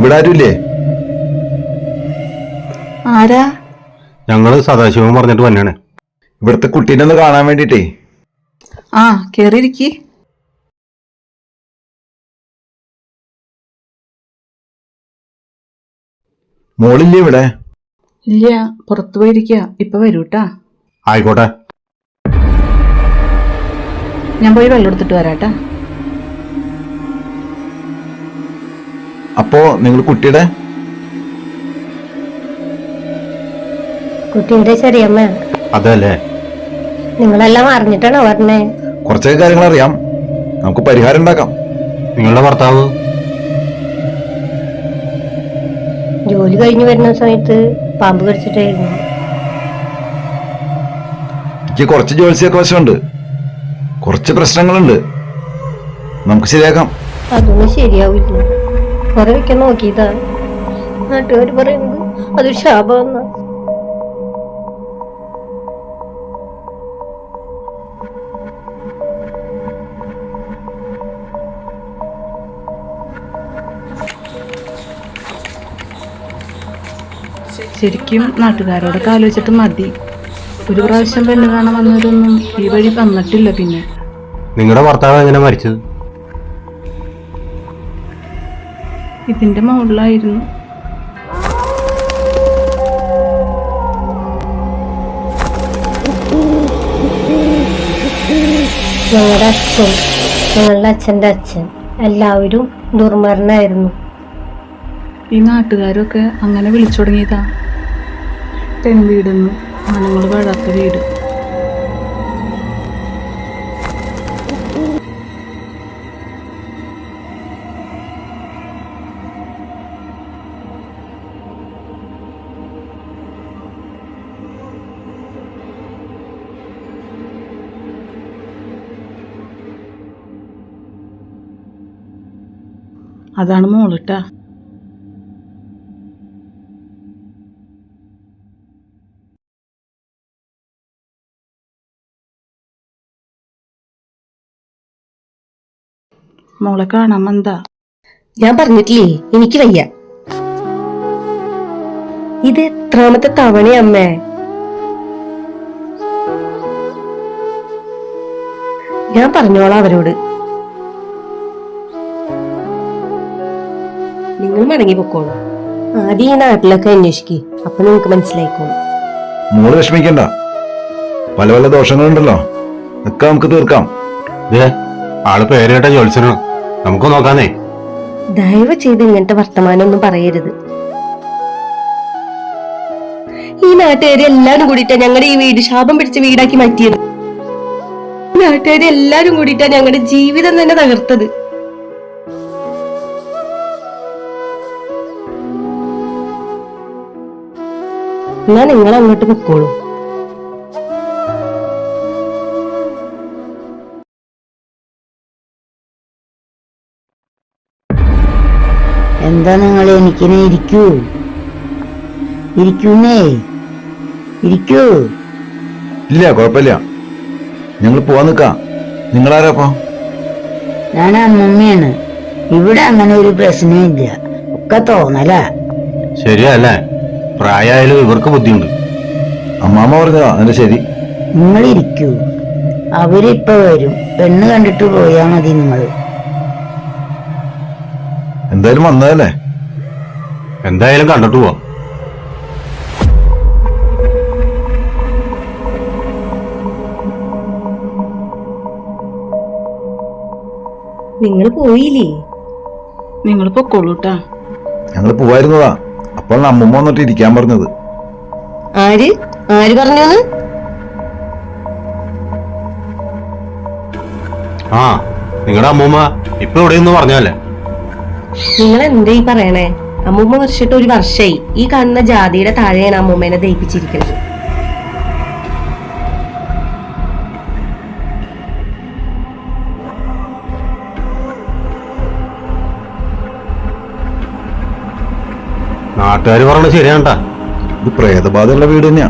ഇവിടെ ആരുമില്ലേ? ആരാ? ഞങ്ങള് സദാശിവം പറഞ്ഞിട്ട് തന്നെയാണ്. ഇവിടുത്തെ കുട്ടീനെ ഒന്ന് കാണാൻ വേണ്ടിട്ടേ. ആ, കേറിയിരിക്കി. മോളില്ലേ ഇവിടെ? ഇല്ല, പുറത്തു പോയിരിക്ക. ഇപ്പൊ വരൂട്ടാ. ആയിക്കോട്ടെ. ഞാൻ പോയി വെള്ളം എടുത്തിട്ട് വരാട്ടാ. അപ്പോ നിങ്ങൾ കുട്ടിയുടെ ചെറിയമ്മ അതല്ലേ? നിങ്ങളെല്ലാം അറിഞ്ഞിട്ടാണോ പറഞ്ഞേ? കുറച്ചൊക്കെ കാര്യങ്ങൾ അറിയാം. നമുക്ക് പരിഹാരം ഉണ്ടാക്കാം. നിങ്ങളുടെ ഭർത്താവ് ജോലി കഴിഞ്ഞു വരുന്ന സമയത്ത് പാമ്പ് കടിച്ചിട്ടായിരുന്നു. എനിക്ക് കുറച്ച് ജോലിയൊക്കെ വശമുണ്ട്. കുറച്ച് പ്രശ്നങ്ങളുണ്ട്. നമുക്ക് ശരിയാക്കാം. അതൊന്നും ശരിയാവില്ല. കുറെ വെക്കാൻ നോക്കിയതാ. നാട്ടുകാർ പറയുന്നത് അതൊരു ശാപമെന്ന. ശരിക്കും നാട്ടുകാരോടൊക്കെ ആലോചിച്ചിട്ട് മതി. ഒരു പ്രാവശ്യം പെണ്ണ് കാണാൻ വന്നവരൊന്നും ഈ വഴി വന്നിട്ടില്ല. പിന്നെ നിങ്ങളുടെ ഭർത്താവ് എങ്ങനെ മരിച്ചത്? ഇതിന്റെ മുകളിലായിരുന്നു. ഞങ്ങളുടെ അച്ഛന്റെ അച്ഛൻ എല്ലാവരും ദുർമരണായിരുന്നു. ഈ നാട്ടുകാരൊക്കെ അങ്ങനെ വിളിച്ചു തുടങ്ങിയതാ. പെൺവീടെന്ന്, ആണുങ്ങൾ വാഴാത്ത വീട്. അതാണ് മോളിട്ടാ. മോളെ കാണാൻ വന്നതാ. ഞാൻ പറഞ്ഞിട്ടില്ലേ എനിക്ക് വയ്യ. ഇത് എത്രാമത്തെ തവണയമ്മേ? ഞാൻ പറഞ്ഞോളാം അവരോട്. നിങ്ങൾ മടങ്ങി പൊക്കോളൂ. ആദ്യം ഈ നാട്ടിലൊക്കെ അന്വേഷിക്കേ. അപ്പൊ നിങ്ങൾക്ക് മനസ്സിലായിക്കോളൂ. മോള് വിഷമിക്കണ്ട. പല പല ദോഷങ്ങളുണ്ടല്ലോ. ഒക്കെ നമുക്ക് തീർക്കാം. ആള് പേരുകേട്ട ജോത്സ്യനാണ്. നമുക്ക് നോക്കാന്നേ. ദയവ് ചെയ്ത് ഇങ്ങനത്തെ വർത്തമാനം ഒന്നും പറയരുത്. ഈ നാട്ടുകാരെ എല്ലാരും കൂടിയിട്ടാ ഞങ്ങളുടെ ഈ വീട് ശാപം പിടിച്ച വീടാക്കി മാറ്റിയത്. നാട്ടുകാരെ എല്ലാരും കൂടിയിട്ടാ ഞങ്ങളുടെ ജീവിതം തന്നെ തകർത്തത്. എന്നാ നിങ്ങൾ അങ്ങോട്ട് പൊക്കോളൂ. എന്താ നിങ്ങൾ എനിക്കിനെ ഇരിക്കൂ ഇരിക്കൂന്നേ ഇരിക്കൂ. ഇല്ല, കുഴപ്പമില്ല. ഞങ്ങൾ പോവാൻ നിക്കാം. നിങ്ങളാരാപ്പോ? ഞാൻ അമ്മമ്മയാണ്. ഇവിടെ അങ്ങനെ ഒരു പ്രശ്നമില്ല. ഒക്കെ തോന്നല. ശരിയല്ലേ? പ്രായമായാലും ഇവർക്ക് ബുദ്ധിയുണ്ട്. അമ്മാമ്മ പറഞ്ഞതാ. അതിന്റെ ശരി. നിങ്ങൾ ഇരിക്കൂ. അവരിപ്പോ വരും. പെണ്ണ് കണ്ടിട്ട് പോയാ മതി. നിങ്ങൾ എന്തായാലും വന്നതല്ലേ? എന്തായാലും കണ്ടിട്ട് പോവാം. നിങ്ങൾ പോയില്ലേ? നിങ്ങൾ പൊക്കോളൂട്ടാ. ഞങ്ങൾ പോവായിരുന്നതാ. അപ്പോൾ അമ്മൂമ്മ വന്നിട്ട് ഇരിക്കാൻ പറഞ്ഞത്. ആര് ആര് പറഞ്ഞു? ആ, നിങ്ങളുടെ അമ്മൂമ്മ ഇപ്പൊ എവിടെയെന്ന് പറഞ്ഞല്ലേ? നിങ്ങൾ എന്താ ഈ പറയണേ? അമ്മൂമ്മ മരിച്ചിട്ട് ഒരു വർഷമായി. ഈ കാണുന്ന ജാതിയുടെ താഴെയാണ് അമ്മൂമ്മേനെ ദയിപ്പിച്ചിരിക്കുന്നത്. നാട്ടുകാർ പറഞ്ഞത് ശരിയാണ്ടാ. ഇത് പ്രേതബാധയുള്ള വീട് തന്നെയാ.